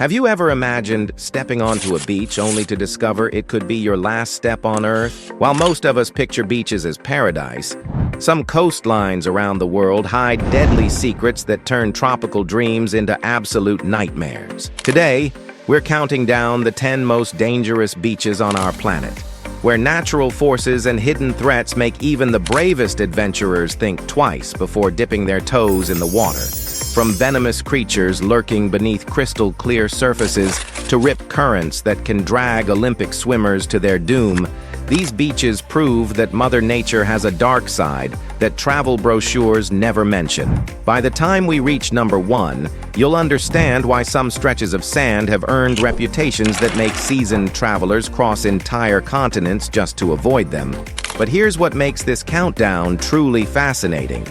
Have you ever imagined stepping onto a beach only to discover it could be your last step on Earth? While most of us picture beaches as paradise, some coastlines around the world hide deadly secrets that turn tropical dreams into absolute nightmares. Today, we're counting down the 10 most dangerous beaches on our planet, where natural forces and hidden threats make even the bravest adventurers think twice before dipping their toes in the water. From venomous creatures lurking beneath crystal-clear surfaces to rip currents that can drag Olympic swimmers to their doom, these beaches prove that Mother Nature has a dark side that travel brochures never mention. By the time we reach number 1, you'll understand why some stretches of sand have earned reputations that make seasoned travelers cross entire continents just to avoid them. But here's what makes this countdown truly fascinating.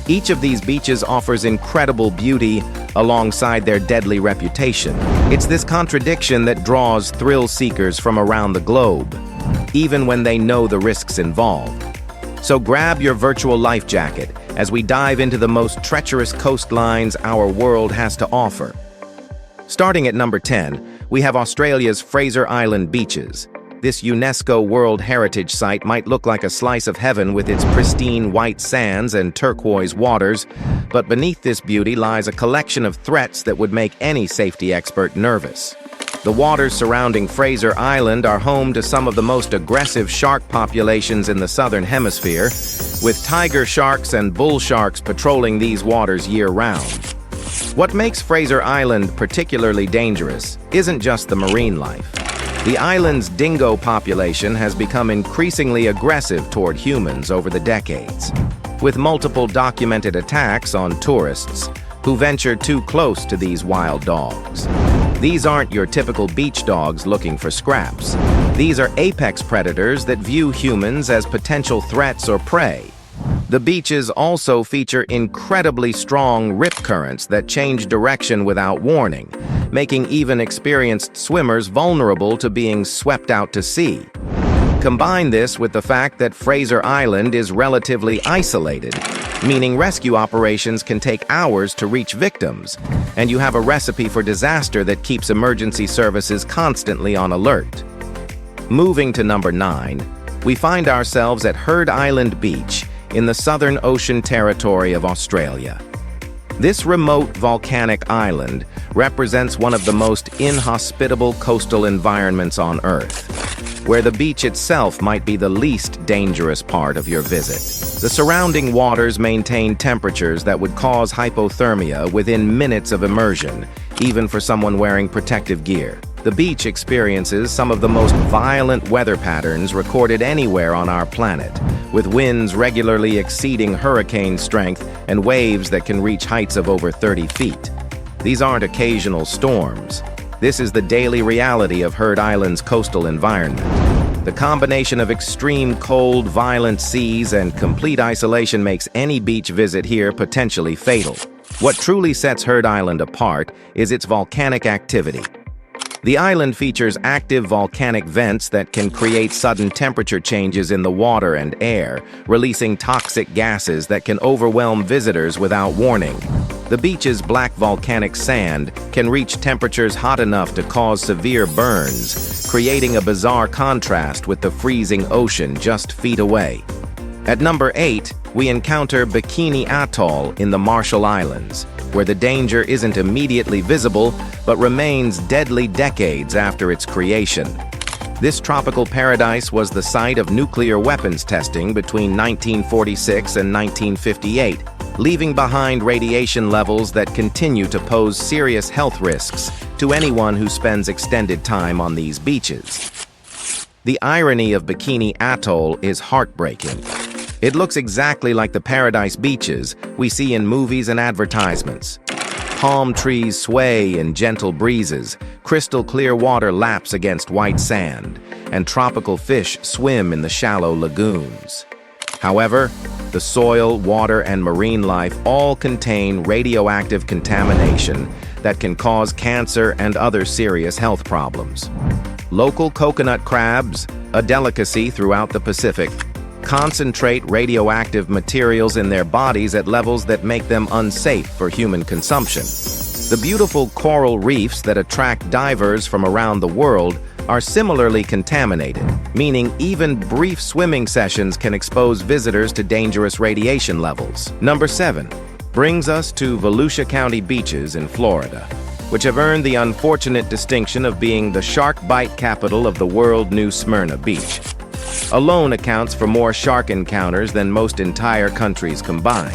Each of these beaches offers incredible beauty alongside their deadly reputation. It's this contradiction that draws thrill seekers from around the globe, even when they know the risks involved. So grab your virtual life jacket as we dive into the most treacherous coastlines our world has to offer. Starting at number 10, we have Australia's Fraser Island beaches. This UNESCO World Heritage Site might look like a slice of heaven with its pristine white sands and turquoise waters, but beneath this beauty lies a collection of threats that would make any safety expert nervous. The waters surrounding Fraser Island are home to some of the most aggressive shark populations in the southern hemisphere, with tiger sharks and bull sharks patrolling these waters year-round. What makes Fraser Island particularly dangerous isn't just the marine life. The island's dingo population has become increasingly aggressive toward humans over the decades, with multiple documented attacks on tourists who venture too close to these wild dogs. These aren't your typical beach dogs looking for scraps. These are apex predators that view humans as potential threats or prey. The beaches also feature incredibly strong rip currents that change direction without warning, making even experienced swimmers vulnerable to being swept out to sea. Combine this with the fact that Fraser Island is relatively isolated, meaning rescue operations can take hours to reach victims, and you have a recipe for disaster that keeps emergency services constantly on alert. Moving to number 9, we find ourselves at Heard Island Beach in the Southern Ocean Territory of Australia. This remote volcanic island represents one of the most inhospitable coastal environments on Earth, where the beach itself might be the least dangerous part of your visit. The surrounding waters maintain temperatures that would cause hypothermia within minutes of immersion, even for someone wearing protective gear. The beach experiences some of the most violent weather patterns recorded anywhere on our planet, with winds regularly exceeding hurricane strength and waves that can reach heights of over 30 feet. These aren't occasional storms. This is the daily reality of Heard Island's coastal environment. The combination of extreme cold, violent seas, and complete isolation makes any beach visit here potentially fatal. What truly sets Heard Island apart is its volcanic activity. The island features active volcanic vents that can create sudden temperature changes in the water and air, releasing toxic gases that can overwhelm visitors without warning. The beach's black volcanic sand can reach temperatures hot enough to cause severe burns, creating a bizarre contrast with the freezing ocean just feet away. At number 8, we encounter Bikini Atoll in the Marshall Islands, where the danger isn't immediately visible but remains deadly decades after its creation. This tropical paradise was the site of nuclear weapons testing between 1946 and 1958, leaving behind radiation levels that continue to pose serious health risks to anyone who spends extended time on these beaches. The irony of Bikini Atoll is heartbreaking. It looks exactly like the paradise beaches we see in movies and advertisements. Palm trees sway in gentle breezes, crystal clear water laps against white sand, and tropical fish swim in the shallow lagoons. However, the soil, water, and marine life all contain radioactive contamination that can cause cancer and other serious health problems. Local coconut crabs, a delicacy throughout the Pacific, concentrate radioactive materials in their bodies at levels that make them unsafe for human consumption. The The beautiful coral reefs that attract divers from around the world are similarly contaminated, meaning even brief swimming sessions can expose visitors to dangerous radiation levels. Number 7 brings us to Volusia County beaches in Florida, which have earned the unfortunate distinction of being the shark bite capital of the world. New Smyrna Beach alone accounts for more shark encounters than most entire countries combined,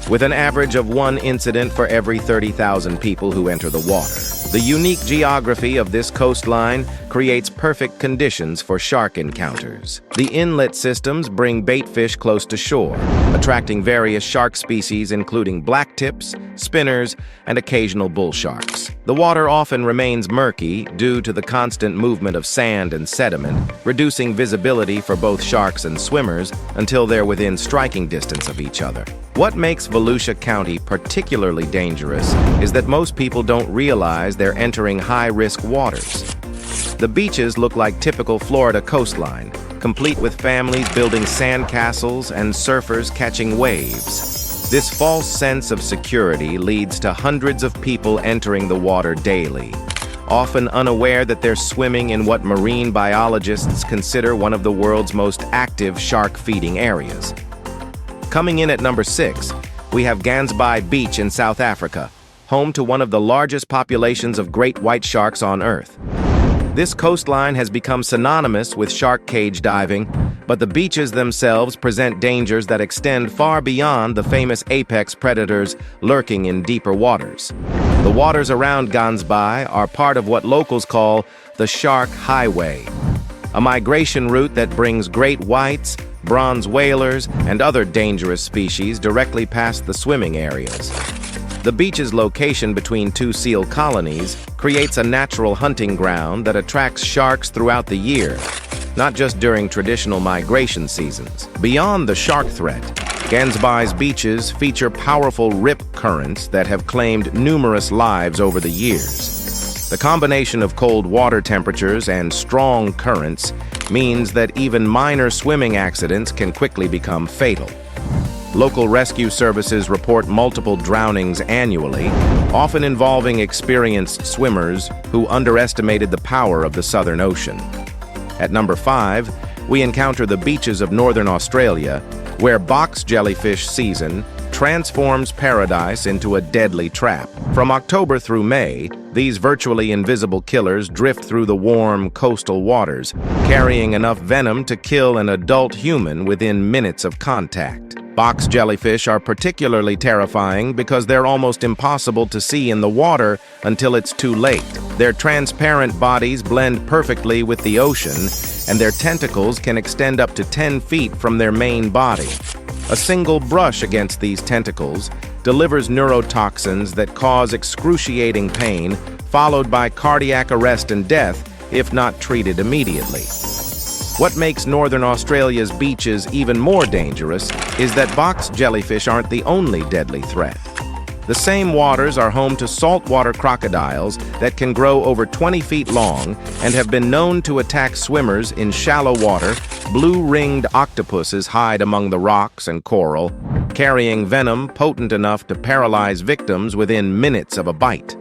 with an average of 1 incident for every 30,000 people who enter the water. The unique geography of this coastline creates perfect conditions for shark encounters. The inlet systems bring bait fish close to shore, attracting various shark species including blacktips, spinners, and occasional bull sharks. The water often remains murky due to the constant movement of sand and sediment, reducing visibility for both sharks and swimmers until they're within striking distance of each other. What makes Volusia County particularly dangerous is that most people don't realize they're entering high-risk waters. The beaches look like typical Florida coastline, complete with families building sand castles and surfers catching waves. This false sense of security leads to hundreds of people entering the water daily, often unaware that they're swimming in what marine biologists consider one of the world's most active shark-feeding areas. Coming in at number 6, we have Gansby Beach in South Africa, home to one of the largest populations of great white sharks on Earth. This coastline has become synonymous with shark cage diving, but the beaches themselves present dangers that extend far beyond the famous apex predators lurking in deeper waters. The waters around Gansby are part of what locals call the Shark Highway, a migration route that brings great whites, bronze whalers, and other dangerous species directly past the swimming areas. The beach's location between 2 seal colonies creates a natural hunting ground that attracts sharks throughout the year, not just during traditional migration seasons. Beyond the shark threat, Gansby's beaches feature powerful rip currents that have claimed numerous lives over the years. The combination of cold water temperatures and strong currents means that even minor swimming accidents can quickly become fatal. Local rescue services report multiple drownings annually, often involving experienced swimmers who underestimated the power of the Southern Ocean. At number 5, we encounter the beaches of northern Australia, where box jellyfish season transforms paradise into a deadly trap. From October through May, these virtually invisible killers drift through the warm coastal waters, carrying enough venom to kill an adult human within minutes of contact. Box jellyfish are particularly terrifying because they're almost impossible to see in the water until it's too late. Their transparent bodies blend perfectly with the ocean, and their tentacles can extend up to 10 feet from their main body. A single brush against these tentacles delivers neurotoxins that cause excruciating pain, followed by cardiac arrest and death if not treated immediately. What makes northern Australia's beaches even more dangerous is that box jellyfish aren't the only deadly threat. The same waters are home to saltwater crocodiles that can grow over 20 feet long and have been known to attack swimmers in shallow water. Blue-ringed octopuses hide among the rocks and coral, carrying venom potent enough to paralyze victims within minutes of a bite.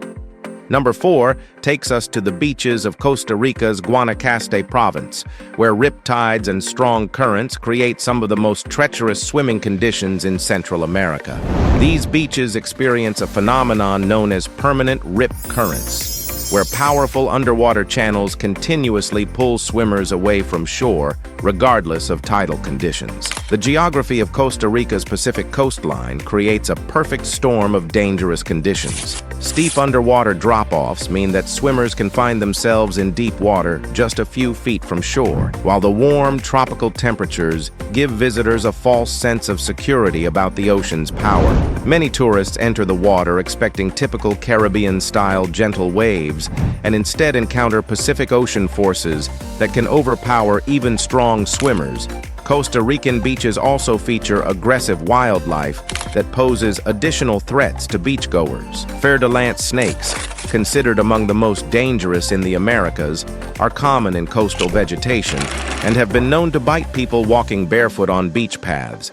Number 4 takes us to the beaches of Costa Rica's Guanacaste province, where riptides and strong currents create some of the most treacherous swimming conditions in Central America. These beaches experience a phenomenon known as permanent rip currents, where powerful underwater channels continuously pull swimmers away from shore, regardless of tidal conditions. The geography of Costa Rica's Pacific coastline creates a perfect storm of dangerous conditions. Steep underwater drop-offs mean that swimmers can find themselves in deep water just a few feet from shore, while the warm, tropical temperatures give visitors a false sense of security about the ocean's power. Many tourists enter the water expecting typical Caribbean-style gentle waves and instead encounter Pacific Ocean forces that can overpower even strong swimmers. Costa Rican beaches also feature aggressive wildlife that poses additional threats to beachgoers. Fer-de-lance snakes, considered among the most dangerous in the Americas, are common in coastal vegetation and have been known to bite people walking barefoot on beach paths.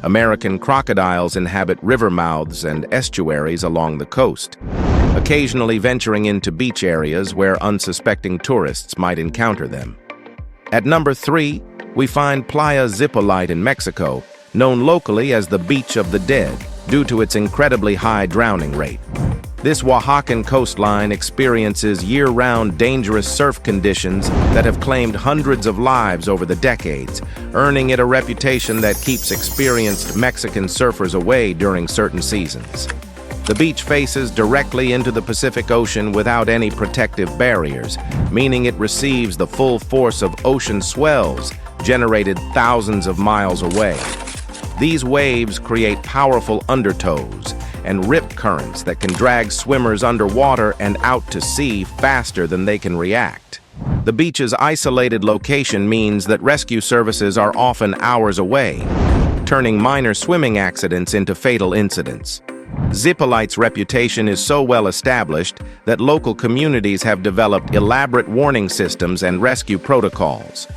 American crocodiles inhabit river mouths and estuaries along the coast, occasionally venturing into beach areas where unsuspecting tourists might encounter them. At number 3, we find Playa Zipolite in Mexico, known locally as the Beach of the Dead, due to its incredibly high drowning rate. This Oaxacan coastline experiences year-round dangerous surf conditions that have claimed hundreds of lives over the decades, earning it a reputation that keeps experienced Mexican surfers away during certain seasons. The beach faces directly into the Pacific Ocean without any protective barriers, meaning it receives the full force of ocean swells generated thousands of miles away. These waves create powerful undertows and rip currents that can drag swimmers underwater and out to sea faster than they can react. The beach's isolated location means that rescue services are often hours away, turning minor swimming accidents into fatal incidents. Zipolite's reputation is so well established that local communities have developed elaborate warning systems and rescue protocols.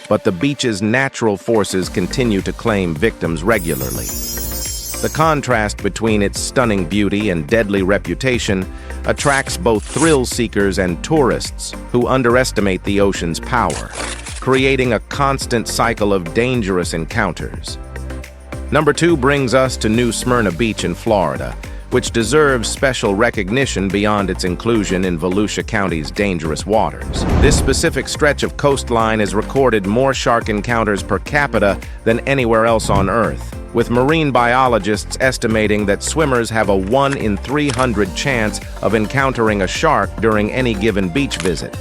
But the beach's natural forces continue to claim victims regularly. The contrast between its stunning beauty and deadly reputation attracts both thrill seekers and tourists who underestimate the ocean's power, creating a constant cycle of dangerous encounters. Number 2 brings us to New Smyrna Beach in Florida, which deserves special recognition beyond its inclusion in Volusia County's dangerous waters. This specific stretch of coastline has recorded more shark encounters per capita than anywhere else on Earth, with marine biologists estimating that swimmers have a 1 in 300 chance of encountering a shark during any given beach visit.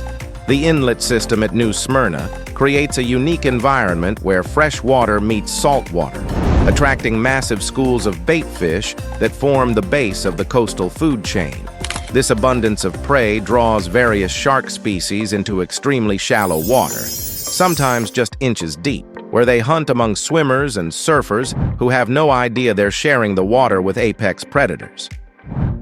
The inlet system at New Smyrna creates a unique environment where fresh water meets salt water, attracting massive schools of bait fish that form the base of the coastal food chain. This abundance of prey draws various shark species into extremely shallow water, sometimes just inches deep, where they hunt among swimmers and surfers who have no idea they're sharing the water with apex predators.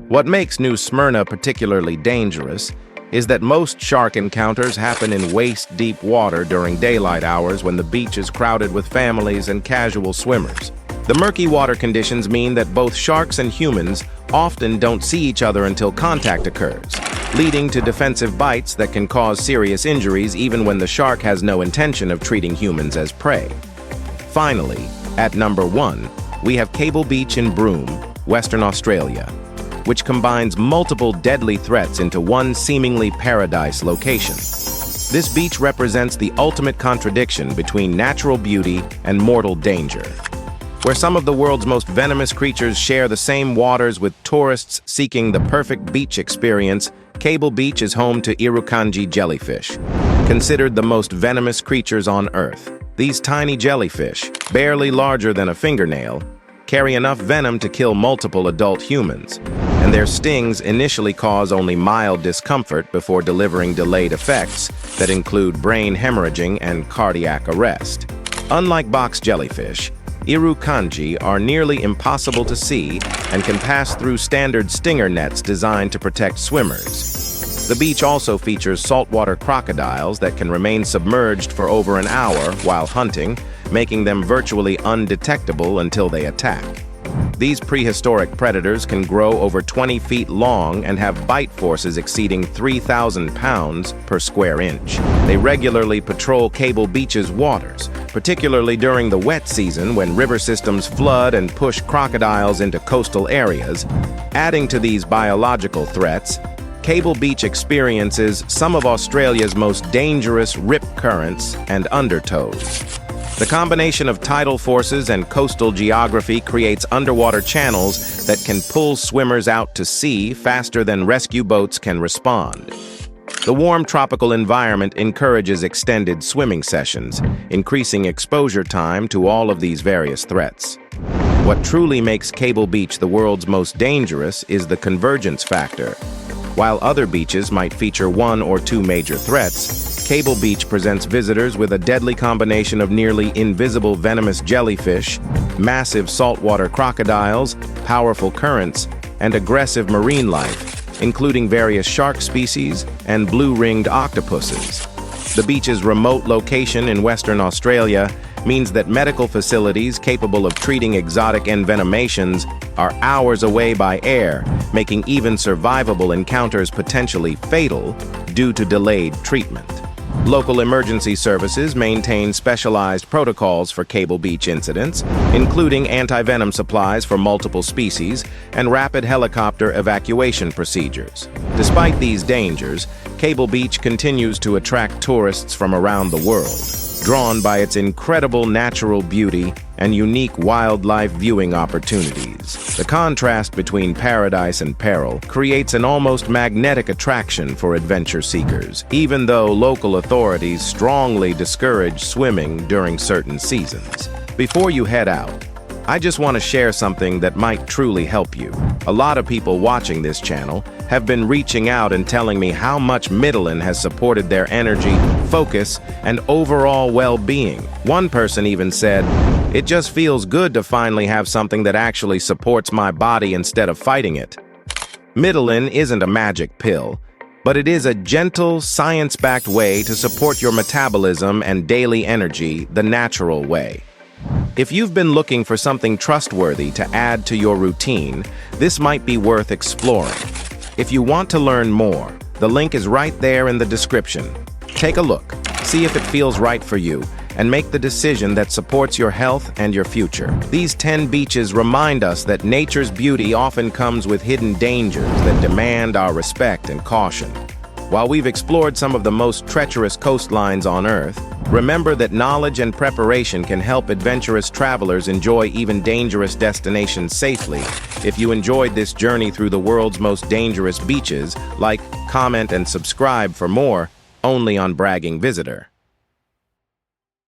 What makes New Smyrna particularly dangerous is that most shark encounters happen in waist-deep water during daylight hours when the beach is crowded with families and casual swimmers. The murky water conditions mean that both sharks and humans often don't see each other until contact occurs, leading to defensive bites that can cause serious injuries even when the shark has no intention of treating humans as prey. Finally, at number 1, we have Cable Beach in Broome, Western Australia, which combines multiple deadly threats into one seemingly paradise location. This beach represents the ultimate contradiction between natural beauty and mortal danger. Where some of the world's most venomous creatures share the same waters with tourists seeking the perfect beach experience, Cable Beach is home to Irukandji jellyfish, considered the most venomous creatures on Earth. These tiny jellyfish, barely larger than a fingernail, carry enough venom to kill multiple adult humans, and their stings initially cause only mild discomfort before delivering delayed effects that include brain hemorrhaging and cardiac arrest. Unlike box jellyfish, Irukandji are nearly impossible to see and can pass through standard stinger nets designed to protect swimmers. The beach also features saltwater crocodiles that can remain submerged for over an hour while hunting, making them virtually undetectable until they attack. These prehistoric predators can grow over 20 feet long and have bite forces exceeding 3,000 pounds per square inch. They regularly patrol Cable Beach's waters, particularly during the wet season when river systems flood and push crocodiles into coastal areas. Adding to these biological threats, Cable Beach experiences some of Australia's most dangerous rip currents and undertows. The combination of tidal forces and coastal geography creates underwater channels that can pull swimmers out to sea faster than rescue boats can respond. The warm tropical environment encourages extended swimming sessions, increasing exposure time to all of these various threats. What truly makes Cable Beach the world's most dangerous is the convergence factor. While other beaches might feature 1 or 2 major threats, Cable Beach presents visitors with a deadly combination of nearly invisible venomous jellyfish, massive saltwater crocodiles, powerful currents, and aggressive marine life, including various shark species and blue-ringed octopuses. The beach's remote location in Western Australia means that medical facilities capable of treating exotic envenomations are hours away by air, making even survivable encounters potentially fatal due to delayed treatment. Local emergency services maintain specialized protocols for Cable Beach incidents, including antivenom supplies for multiple species and rapid helicopter evacuation procedures. Despite these dangers, Cable Beach continues to attract tourists from around the world, drawn by its incredible natural beauty and unique wildlife viewing opportunities. The contrast between paradise and peril creates an almost magnetic attraction for adventure seekers, even though local authorities strongly discourage swimming during certain seasons. Before you head out, I just want to share something that might truly help you. A lot of people watching this channel have been reaching out and telling me how much Midland has supported their energy, focus, and overall well-being. One person even said, "It just feels good to finally have something that actually supports my body instead of fighting it." Midland isn't a magic pill, but it is a gentle, science-backed way to support your metabolism and daily energy the natural way. If you've been looking for something trustworthy to add to your routine, this might be worth exploring. If you want to learn more, the link is right there in the description. Take a look, see if it feels right for you, and make the decision that supports your health and your future. These 10 beaches remind us that nature's beauty often comes with hidden dangers that demand our respect and caution. While we've explored some of the most treacherous coastlines on Earth, remember that knowledge and preparation can help adventurous travelers enjoy even dangerous destinations safely. If you enjoyed this journey through the world's most dangerous beaches, like, comment, and subscribe for more, only on Bragging Visitor.